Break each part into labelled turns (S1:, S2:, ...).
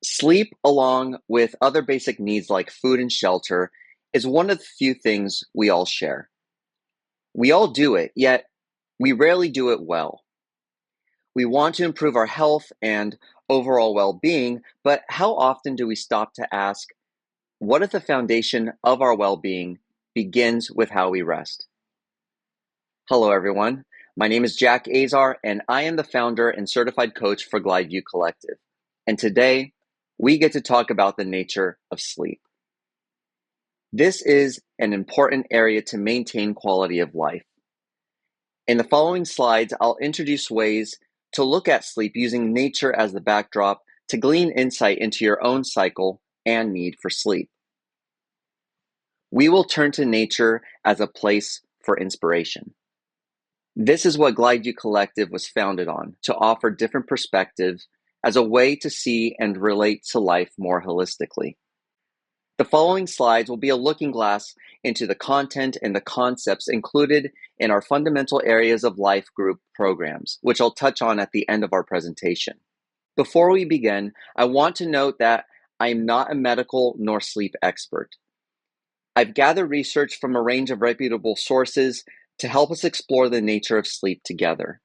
S1: Sleep, along with other basic needs like food and shelter, is one of the few things we all share. We all do it, yet we rarely do it well. We want to improve our health and overall well being, but how often do we stop to ask, what if the foundation of our well being begins with how we rest? Hello, everyone. My name is Jack Azar, and I am the founder and certified coach for GlideView Collective. And today, we get to talk about the nature of sleep. This is an important area to maintain quality of life. In the following slides, I'll introduce ways to look at sleep using nature as the backdrop to glean insight into your own cycle and need for sleep. We will turn to nature as a place for inspiration. This is what GlideView Collective was founded on, to offer different perspectives as a way to see and relate to life more holistically. The following slides will be a looking glass into the content and the concepts included in our Fundamental Areas of Life group programs, which I'll touch on at the end of our presentation. Before we begin, I want to note that I am not a medical nor sleep expert. I've gathered research from a range of reputable sources to help us explore the nature of sleep together.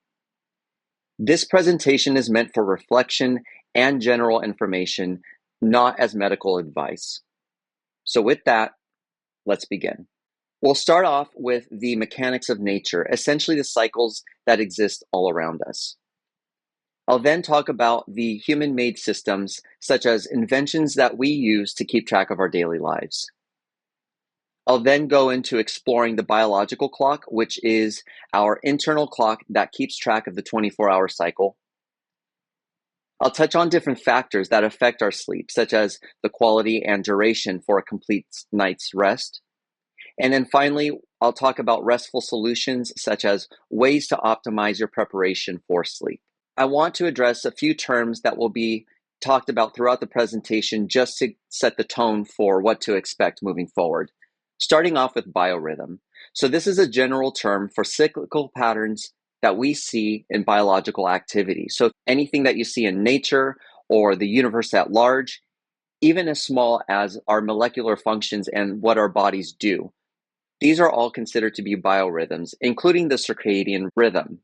S1: This presentation is meant for reflection and general information, not as medical advice. So with that, let's begin. We'll start off with the mechanics of nature, essentially the cycles that exist all around us. I'll then talk about the human-made systems, such as inventions that we use to keep track of our daily lives. I'll then go into exploring the biological clock, which is our internal clock that keeps track of the 24-hour cycle. I'll touch on different factors that affect our sleep, such as the quality and duration for a complete night's rest. And then finally, I'll talk about restful solutions, such as ways to optimize your preparation for sleep. I want to address a few terms that will be talked about throughout the presentation just to set the tone for what to expect moving forward. Starting off with biorhythm. So this is a general term for cyclical patterns that we see in biological activity. So anything that you see in nature or the universe at large, even as small as our molecular functions and what our bodies do. These are all considered to be biorhythms, including the circadian rhythm.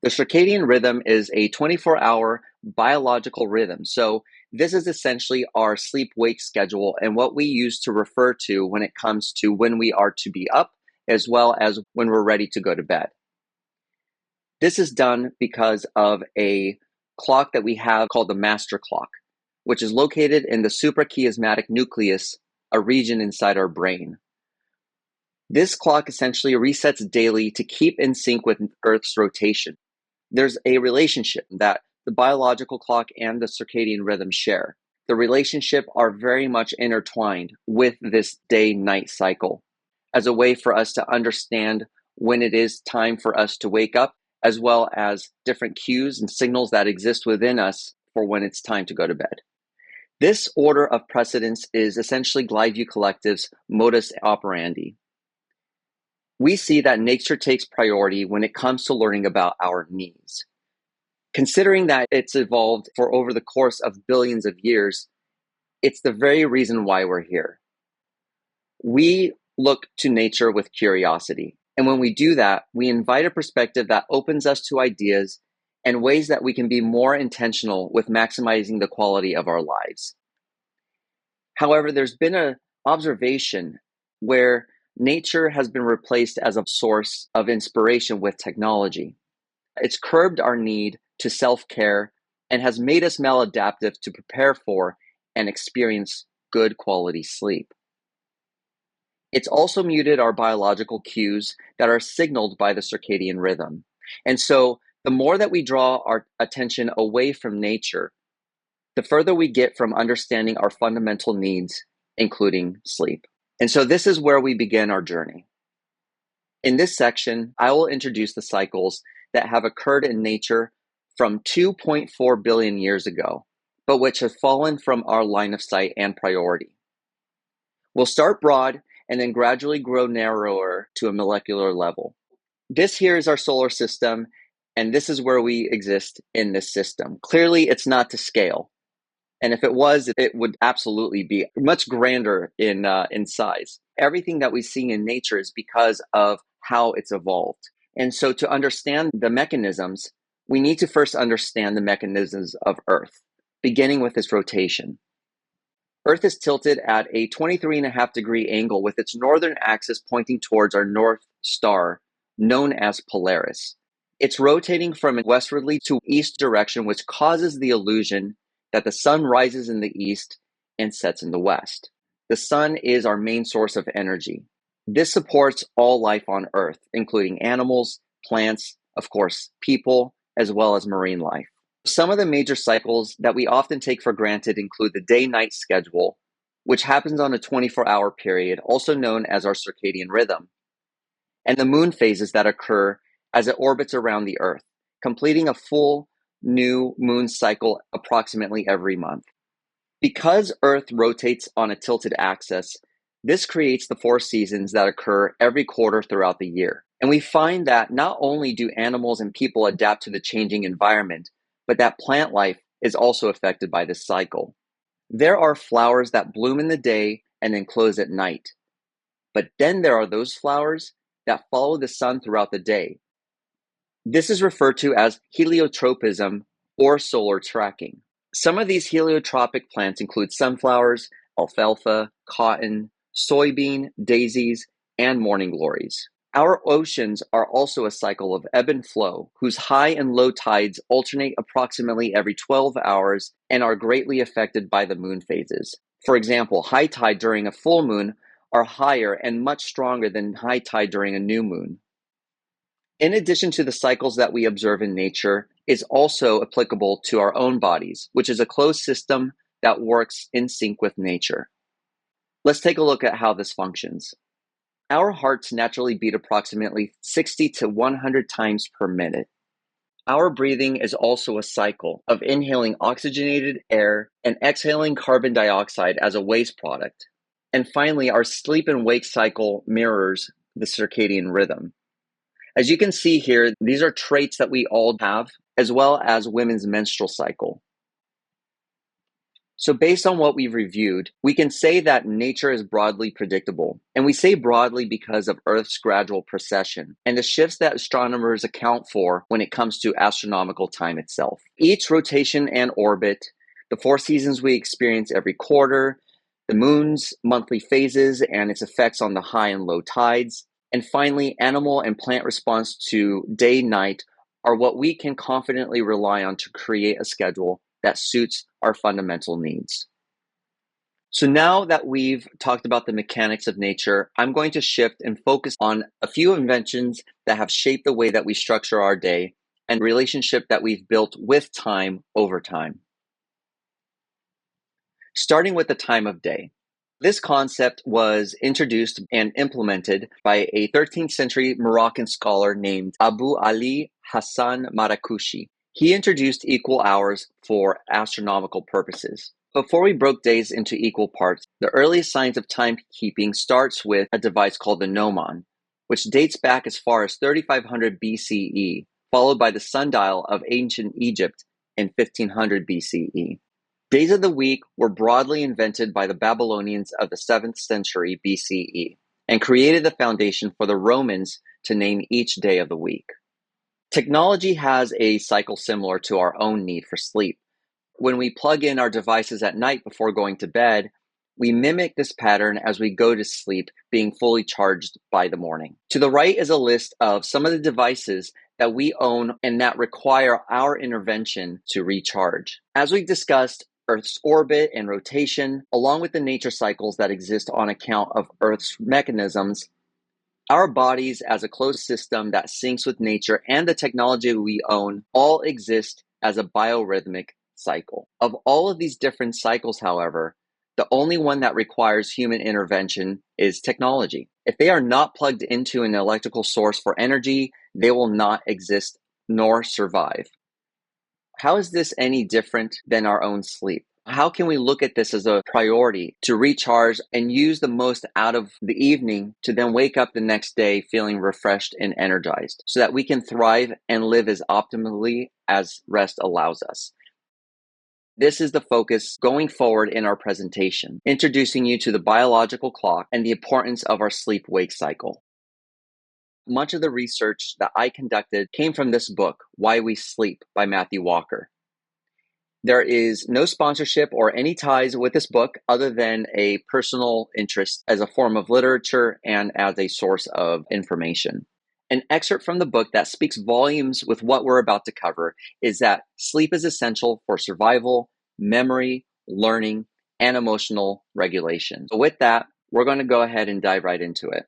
S1: The circadian rhythm is a 24-hour biological rhythm. So this is essentially our sleep-wake schedule and what we use to refer to when it comes to when we are to be up, as well as when we're ready to go to bed. This is done because of a clock that we have called the master clock, which is located in the suprachiasmatic nucleus, a region inside our brain. This clock essentially resets daily to keep in sync with Earth's rotation. There's a relationship that the biological clock and the circadian rhythm share. The relationship are very much intertwined with this day-night cycle as a way for us to understand when it is time for us to wake up, as well as different cues and signals that exist within us for when it's time to go to bed. This order of precedence is essentially GlideView Collective's modus operandi. We see that nature takes priority when it comes to learning about our needs. Considering that it's evolved for over the course of billions of years, it's the very reason why we're here. We look to nature with curiosity. And when we do that, we invite a perspective that opens us to ideas and ways that we can be more intentional with maximizing the quality of our lives. However, there's been an observation where nature has been replaced as a source of inspiration with technology. It's curbed our need to self-care and has made us maladaptive to prepare for and experience good quality sleep. It's also muted our biological cues that are signaled by the circadian rhythm. And so the more that we draw our attention away from nature, the further we get from understanding our fundamental needs, including sleep. And so this is where we begin our journey. In this section, I will introduce the cycles that have occurred in nature from 2.4 billion years ago, but which have fallen from our line of sight and priority. We'll start broad and then gradually grow narrower to a molecular level. This here is our solar system, and this is where we exist in this system. Clearly, it's not to scale. And if it was, it would absolutely be much grander in size. Everything that we see in nature is because of how it's evolved. And so to understand the mechanisms, we need to first understand the mechanisms of Earth, beginning with its rotation. Earth is tilted at a 23.5-degree angle with its northern axis pointing towards our North Star, known as Polaris. It's rotating from a westwardly to east direction, which causes the illusion that the sun rises in the east and sets in the west. The sun is our main source of energy. This supports all life on Earth, including animals, plants, of course, people, as well as marine life. Some of the major cycles that we often take for granted include the day-night schedule, which happens on a 24-hour period, also known as our circadian rhythm, and the moon phases that occur as it orbits around the Earth, completing a full new moon cycle approximately every month. Because Earth rotates on a tilted axis, this creates the 4 seasons that occur every quarter throughout the year. And we find that not only do animals and people adapt to the changing environment, but that plant life is also affected by this cycle. There are flowers that bloom in the day and then close at night. But then there are those flowers that follow the sun throughout the day. This is referred to as heliotropism or solar tracking. Some of these heliotropic plants include sunflowers, alfalfa, cotton, soybean, daisies, and morning glories. Our oceans are also a cycle of ebb and flow, whose high and low tides alternate approximately every 12 hours and are greatly affected by the moon phases. For example, high tide during a full moon are higher and much stronger than high tide during a new moon. In addition to the cycles that we observe in nature, is also applicable to our own bodies, which is a closed system that works in sync with nature. Let's take a look at how this functions. Our hearts naturally beat approximately 60 to 100 times per minute. Our breathing is also a cycle of inhaling oxygenated air and exhaling carbon dioxide as a waste product. And finally, our sleep and wake cycle mirrors the circadian rhythm. As you can see here, these are traits that we all have, as well as women's menstrual cycle. So based on what we've reviewed, we can say that nature is broadly predictable. And we say broadly because of Earth's gradual precession and the shifts that astronomers account for when it comes to astronomical time itself. Each rotation and orbit, the 4 seasons we experience every quarter, the moon's monthly phases and its effects on the high and low tides, and finally, animal and plant response to day-night are what we can confidently rely on to create a schedule that suits our fundamental needs. So now that we've talked about the mechanics of nature, I'm going to shift and focus on a few inventions that have shaped the way that we structure our day and the relationship that we've built with time over time. Starting with the time of day. This concept was introduced and implemented by a 13th century Moroccan scholar named Abu Ali Hassan Marrakushi. He introduced equal hours for astronomical purposes. Before we broke days into equal parts, the earliest signs of timekeeping starts with a device called the gnomon, which dates back as far as 3500 BCE, followed by the sundial of ancient Egypt in 1500 BCE. Days of the week were broadly invented by the Babylonians of the 7th century BCE and created the foundation for the Romans to name each day of the week. Technology has a cycle similar to our own need for sleep. When we plug in our devices at night before going to bed, we mimic this pattern as we go to sleep, being fully charged by the morning. To the right is a list of some of the devices that we own and that require our intervention to recharge. As we discussed, Earth's orbit and rotation, along with the nature cycles that exist on account of Earth's mechanisms, our bodies as a closed system that syncs with nature and the technology we own all exist as a biorhythmic cycle. Of all of these different cycles, however, the only one that requires human intervention is technology. If they are not plugged into an electrical source for energy, they will not exist nor survive. How is this any different than our own sleep? How can we look at this as a priority to recharge and use the most out of the evening to then wake up the next day feeling refreshed and energized so that we can thrive and live as optimally as rest allows us? This is the focus going forward in our presentation, introducing you to the biological clock and the importance of our sleep-wake cycle. Much of the research that I conducted came from this book, Why We Sleep by Matthew Walker. There is no sponsorship or any ties with this book other than a personal interest as a form of literature and as a source of information. An excerpt from the book that speaks volumes with what we're about to cover is that sleep is essential for survival, memory, learning, and emotional regulation. So with that, we're going to go ahead and dive right into it.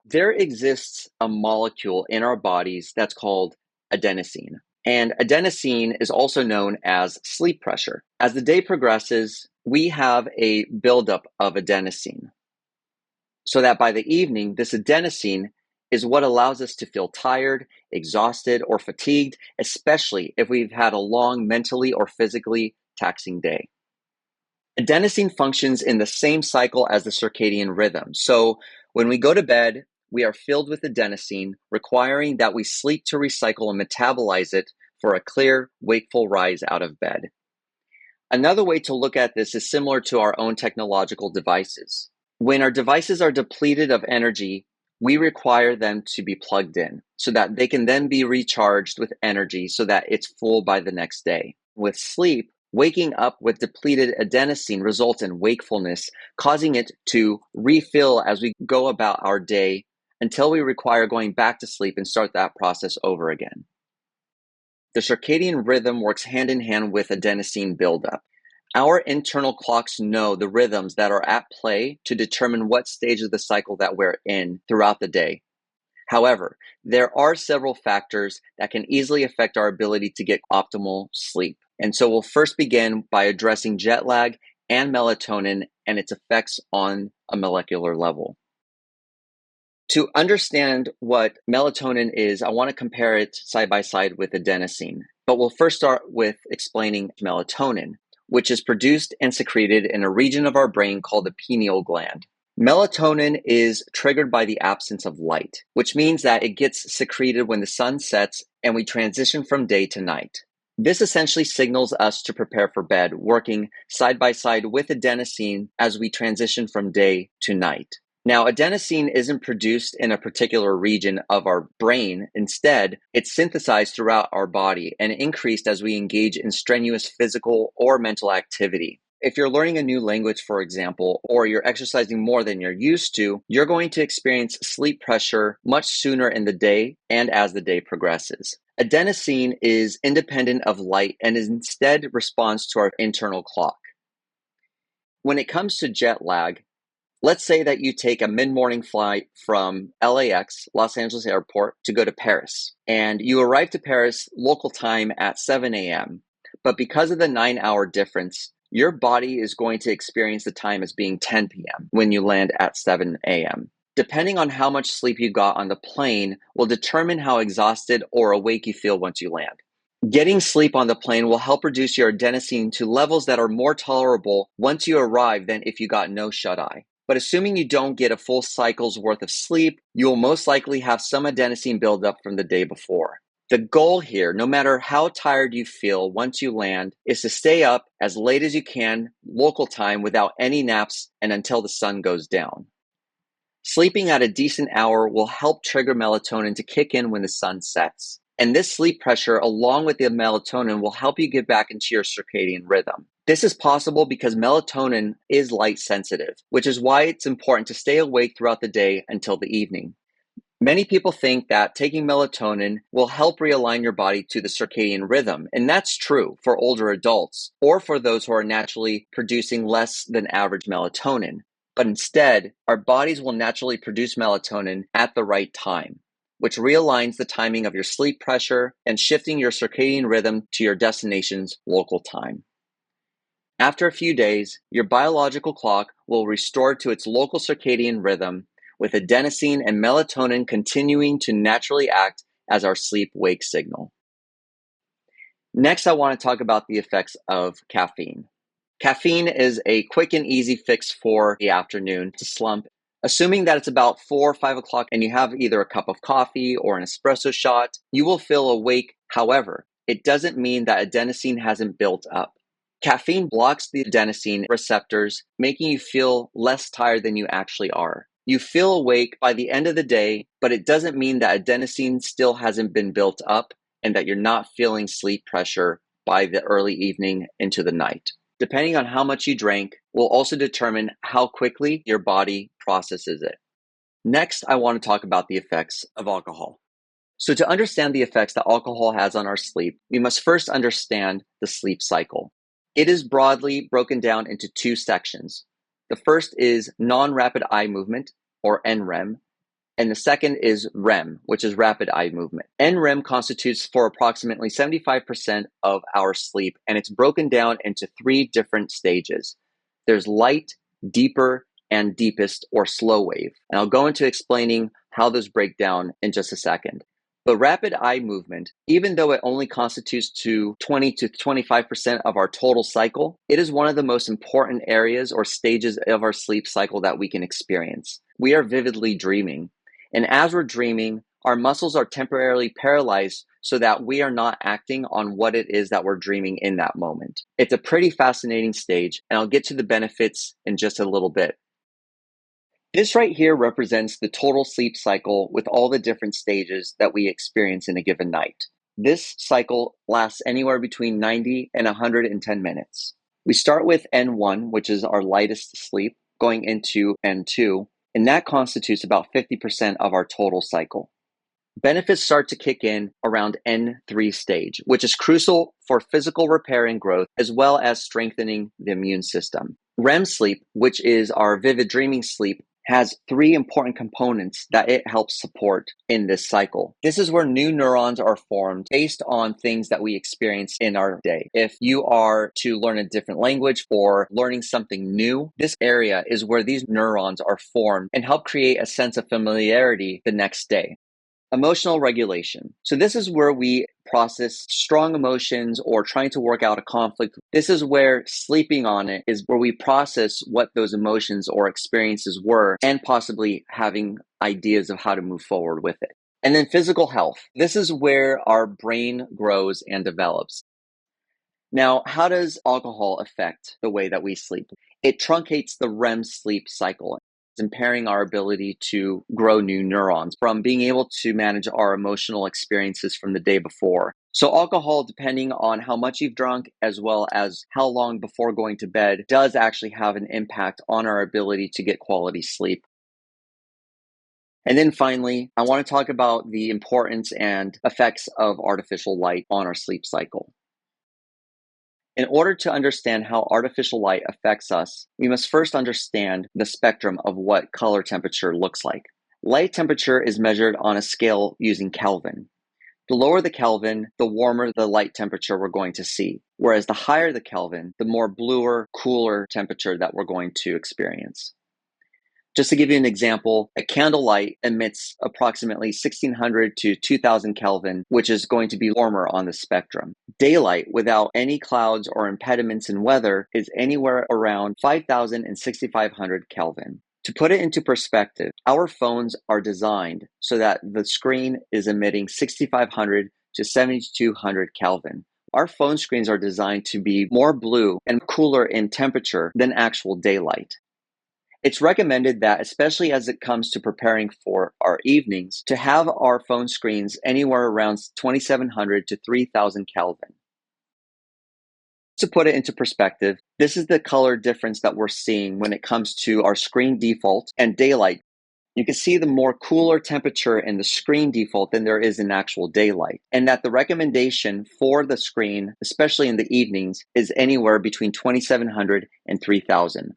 S1: There exists a molecule in our bodies that's called adenosine. And adenosine is also known as sleep pressure. As the day progresses, we have a buildup of adenosine. So that by the evening, this adenosine is what allows us to feel tired, exhausted, or fatigued, especially if we've had a long mentally or physically taxing day. Adenosine functions in the same cycle as the circadian rhythm. So when we go to bed, we are filled with adenosine, requiring that we sleep to recycle and metabolize it for a clear, wakeful rise out of bed. Another way to look at this is similar to our own technological devices. When our devices are depleted of energy, we require them to be plugged in so that they can then be recharged with energy so that it's full by the next day. With sleep, waking up with depleted adenosine results in wakefulness, causing it to refill as we go about our day until we require going back to sleep and start that process over again. The circadian rhythm works hand in hand with adenosine buildup. Our internal clocks know the rhythms that are at play to determine what stage of the cycle that we're in throughout the day. However, there are several factors that can easily affect our ability to get optimal sleep. And so we'll first begin by addressing jet lag and melatonin and its effects on a molecular level. To understand what melatonin is, I want to compare it side by side with adenosine. But we'll first start with explaining melatonin, which is produced and secreted in a region of our brain called the pineal gland. Melatonin is triggered by the absence of light, which means that it gets secreted when the sun sets and we transition from day to night. This essentially signals us to prepare for bed, working side by side with adenosine as we transition from day to night. Now, adenosine isn't produced in a particular region of our brain. Instead, it's synthesized throughout our body and increased as we engage in strenuous physical or mental activity. If you're learning a new language, for example, or you're exercising more than you're used to, you're going to experience sleep pressure much sooner in the day and as the day progresses. Adenosine is independent of light and instead responds to our internal clock. When it comes to jet lag, let's say that you take a mid-morning flight from LAX, Los Angeles Airport, to go to Paris, and you arrive to Paris local time at 7 a.m. But because of the 9-hour difference, your body is going to experience the time as being 10 p.m. when you land at 7 a.m. Depending on how much sleep you got on the plane will determine how exhausted or awake you feel once you land. Getting sleep on the plane will help reduce your adenosine to levels that are more tolerable once you arrive than if you got no shut-eye. But assuming you don't get a full cycle's worth of sleep, you will most likely have some adenosine buildup from the day before. The goal here, no matter how tired you feel once you land, is to stay up as late as you can, local time, without any naps and until the sun goes down. Sleeping at a decent hour will help trigger melatonin to kick in when the sun sets. And this sleep pressure, along with the melatonin, will help you get back into your circadian rhythm. This is possible because melatonin is light sensitive, which is why it's important to stay awake throughout the day until the evening. Many people think that taking melatonin will help realign your body to the circadian rhythm, and that's true for older adults or for those who are naturally producing less than average melatonin. But instead, our bodies will naturally produce melatonin at the right time, which realigns the timing of your sleep pressure and shifting your circadian rhythm to your destination's local time. After a few days, your biological clock will restore to its local circadian rhythm, with adenosine and melatonin continuing to naturally act as our sleep-wake signal. Next, I want to talk about the effects of caffeine. Caffeine is a quick and easy fix for the afternoon to slump. Assuming that it's about 4 or 5 o'clock and you have either a cup of coffee or an espresso shot, you will feel awake. However, it doesn't mean that adenosine hasn't built up. Caffeine blocks the adenosine receptors, making you feel less tired than you actually are. You feel awake by the end of the day, but it doesn't mean that adenosine still hasn't been built up and that you're not feeling sleep pressure by the early evening into the night. Depending on how much you drank will also determine how quickly your body processes it. Next, I want to talk about the effects of alcohol. So to understand the effects that alcohol has on our sleep, we must first understand the sleep cycle. It is broadly broken down into two sections. The first is non-rapid eye movement, or NREM, and the second is REM, which is rapid eye movement. NREM constitutes for approximately 75% of our sleep, and it's broken down into three different stages. There's light, deeper, and deepest, or slow wave. And I'll go into explaining how those break down in just a second. But rapid eye movement, even though it only constitutes to 20 to 25% of our total cycle, it is one of the most important areas or stages of our sleep cycle that we can experience. We are vividly dreaming. And as we're dreaming, our muscles are temporarily paralyzed so that we are not acting on what it is that we're dreaming in that moment. It's a pretty fascinating stage, and I'll get to the benefits in just a little bit. This right here represents the total sleep cycle with all the different stages that we experience in a given night. This cycle lasts anywhere between 90 and 110 minutes. We start with N1, which is our lightest sleep, going into N2, and that constitutes about 50% of our total cycle. Benefits start to kick in around N3 stage, which is crucial for physical repair and growth, as well as strengthening the immune system. REM sleep, which is our vivid dreaming sleep, has three important components that it helps support in this cycle. This is where new neurons are formed based on things that we experience in our day. If you are to learn a different language or learning something new, this area is where these neurons are formed and help create a sense of familiarity the next day. Emotional regulation. So this is where we process strong emotions or trying to work out a conflict. This is where sleeping on it is where we process what those emotions or experiences were and possibly having ideas of how to move forward with it. And then physical health. This is where our brain grows and develops. Now, how does alcohol affect the way that we sleep? It truncates the REM sleep cycle, impairing our ability to grow new neurons from being able to manage our emotional experiences from the day before. So alcohol, depending on how much you've drunk, as well as how long before going to bed, does actually have an impact on our ability to get quality sleep. And then finally, I want to talk about the importance and effects of artificial light on our sleep cycle. In order to understand how artificial light affects us, we must first understand the spectrum of what color temperature looks like. Light temperature is measured on a scale using Kelvin. The lower the Kelvin, the warmer the light temperature we're going to see, whereas the higher the Kelvin, the more bluer, cooler temperature that we're going to experience. Just to give you an example, a candlelight emits approximately 1600 to 2000 Kelvin, which is going to be warmer on the spectrum. Daylight without any clouds or impediments in weather is anywhere around 5000 and 6500 Kelvin. To put it into perspective, our phones are designed so that the screen is emitting 6500 to 7200 Kelvin. Our phone screens are designed to be more blue and cooler in temperature than actual daylight. It's recommended that, especially as it comes to preparing for our evenings, to have our phone screens anywhere around 2700 to 3000 Kelvin. To put it into perspective, this is the color difference that we're seeing when it comes to our screen default and daylight. You can see the more cooler temperature in the screen default than there is in actual daylight, and that the recommendation for the screen, especially in the evenings, is anywhere between 2700 and 3000.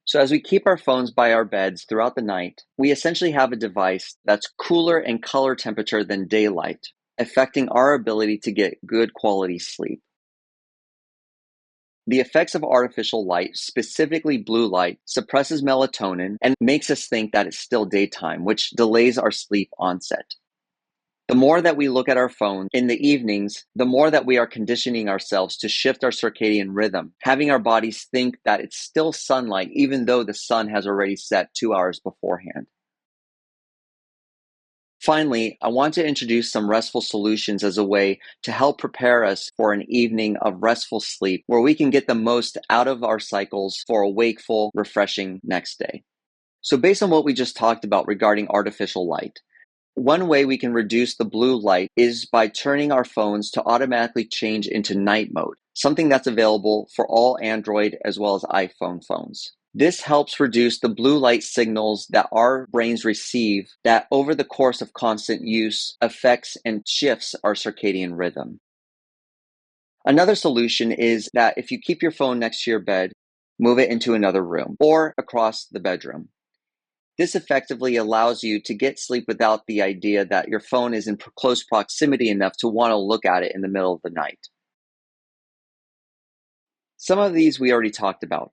S1: So as we keep our phones by our beds throughout the night, we essentially have a device that's cooler in color temperature than daylight, affecting our ability to get good quality sleep. The effects of artificial light, specifically blue light, suppresses melatonin and makes us think that it's still daytime, which delays our sleep onset. The more that we look at our phone in the evenings, the more that we are conditioning ourselves to shift our circadian rhythm, having our bodies think that it's still sunlight, even though the sun has already set 2 hours beforehand. Finally, I want to introduce some restful solutions as a way to help prepare us for an evening of restful sleep where we can get the most out of our cycles for a wakeful, refreshing next day. So based on what we just talked about regarding artificial light, one way we can reduce the blue light is by turning our phones to automatically change into night mode, something that's available for all Android as well as iPhone phones. This helps reduce the blue light signals that our brains receive that over the course of constant use affects and shifts our circadian rhythm. Another solution is that if you keep your phone next to your bed, move it into another room or across the bedroom. This effectively allows you to get sleep without the idea that your phone is in close proximity enough to want to look at it in the middle of the night. Some of these we already talked about.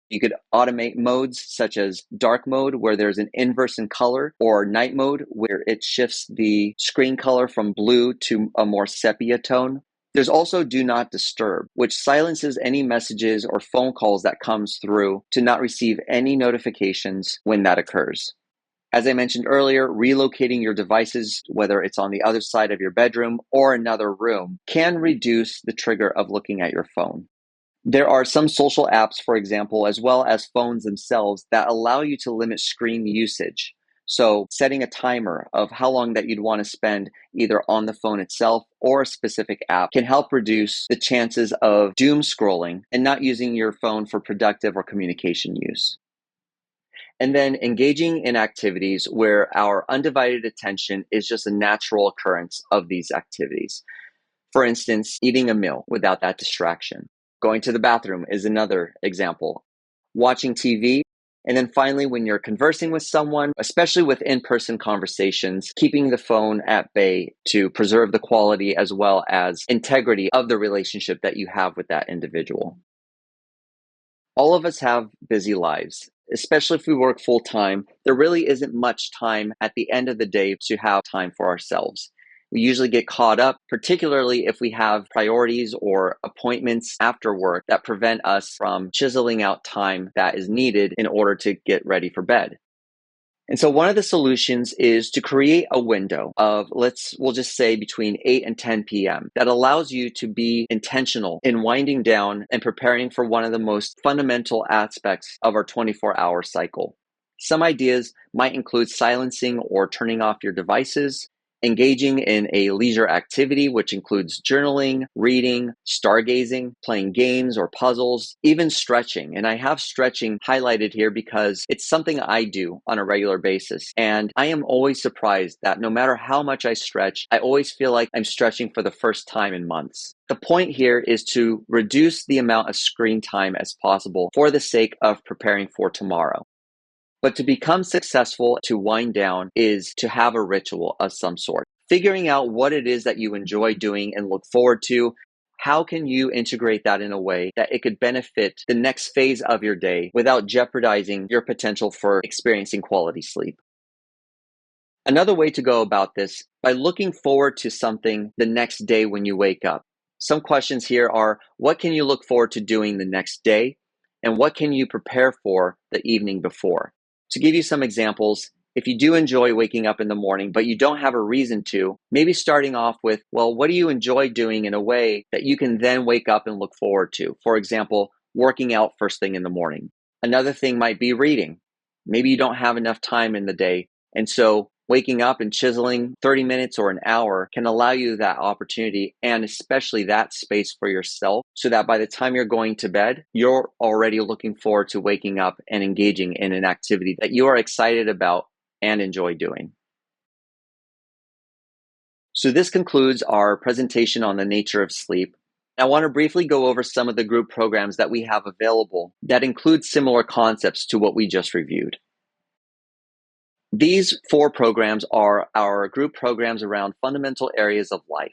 S1: You could automate modes such as dark mode, where there's an inverse in color, or night mode, where it shifts the screen color from blue to a more sepia tone. There's also do not disturb, which silences any messages or phone calls that comes through to not receive any notifications when that occurs. As I mentioned earlier, relocating your devices, whether it's on the other side of your bedroom or another room, can reduce the trigger of looking at your phone. There are some social apps, for example, as well as phones themselves that allow you to limit screen usage. So setting a timer of how long that you'd want to spend either on the phone itself or a specific app can help reduce the chances of doom scrolling and not using your phone for productive or communication use. And then engaging in activities where our undivided attention is just a natural occurrence of these activities. For instance, eating a meal without that distraction. Going to the bathroom is another example. Watching TV. And then finally, when you're conversing with someone, especially with in-person conversations, keeping the phone at bay to preserve the quality as well as integrity of the relationship that you have with that individual. All of us have busy lives, especially if we work full time. There really isn't much time at the end of the day to have time for ourselves. We usually get caught up, particularly if we have priorities or appointments after work that prevent us from chiseling out time that is needed in order to get ready for bed. And so one of the solutions is to create a window of, we'll just say between 8 and 10 p.m. that allows you to be intentional in winding down and preparing for one of the most fundamental aspects of our 24-hour cycle. Some ideas might include silencing or turning off your devices, engaging in a leisure activity, which includes journaling, reading, stargazing, playing games or puzzles, even stretching. And I have stretching highlighted here because it's something I do on a regular basis. And I am always surprised that no matter how much I stretch, I always feel like I'm stretching for the first time in months. The point here is to reduce the amount of screen time as possible for the sake of preparing for tomorrow. But to become successful, to wind down, is to have a ritual of some sort. Figuring out what it is that you enjoy doing and look forward to, how can you integrate that in a way that it could benefit the next phase of your day without jeopardizing your potential for experiencing quality sleep? Another way to go about this, by looking forward to something the next day when you wake up. Some questions here are, what can you look forward to doing the next day? And what can you prepare for the evening before? To give you some examples, if you do enjoy waking up in the morning, but you don't have a reason to, maybe starting off with, well, what do you enjoy doing in a way that you can then wake up and look forward to? For example, working out first thing in the morning. Another thing might be reading. Maybe you don't have enough time in the day, and so waking up and chiseling 30 minutes or an hour can allow you that opportunity and especially that space for yourself so that by the time you're going to bed, you're already looking forward to waking up and engaging in an activity that you are excited about and enjoy doing. So this concludes our presentation on the nature of sleep. I want to briefly go over some of the group programs that we have available that include similar concepts to what we just reviewed. These 4 programs are our group programs around fundamental areas of life.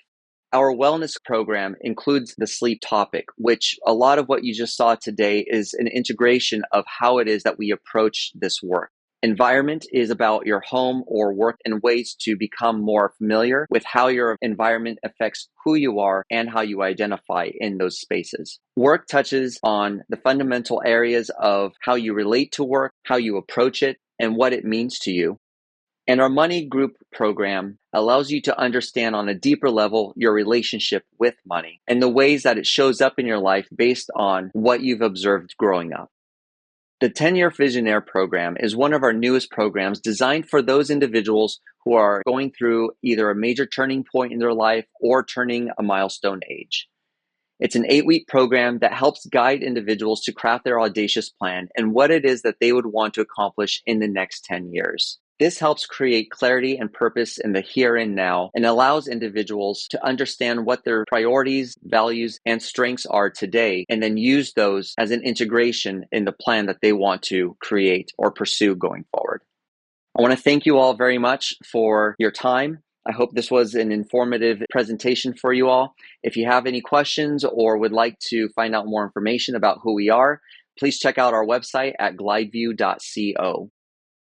S1: Our wellness program includes the sleep topic, which a lot of what you just saw today is an integration of how it is that we approach this work. Environment is about your home or work and ways to become more familiar with how your environment affects who you are and how you identify in those spaces. Work touches on the fundamental areas of how you relate to work, how you approach it, and what it means to you. And our money group program allows you to understand on a deeper level your relationship with money and the ways that it shows up in your life based on what you've observed growing up. The 10-Year Visionaire program is one of our newest programs designed for those individuals who are going through either a major turning point in their life or turning a milestone age. It's an 8-week program that helps guide individuals to craft their audacious plan and what it is that they would want to accomplish in the next 10 years. This helps create clarity and purpose in the here and now and allows individuals to understand what their priorities, values, and strengths are today, and then use those as an integration in the plan that they want to create or pursue going forward. I want to thank you all very much for your time. I hope this was an informative presentation for you all. If you have any questions or would like to find out more information about who we are, please check out our website at glideview.co.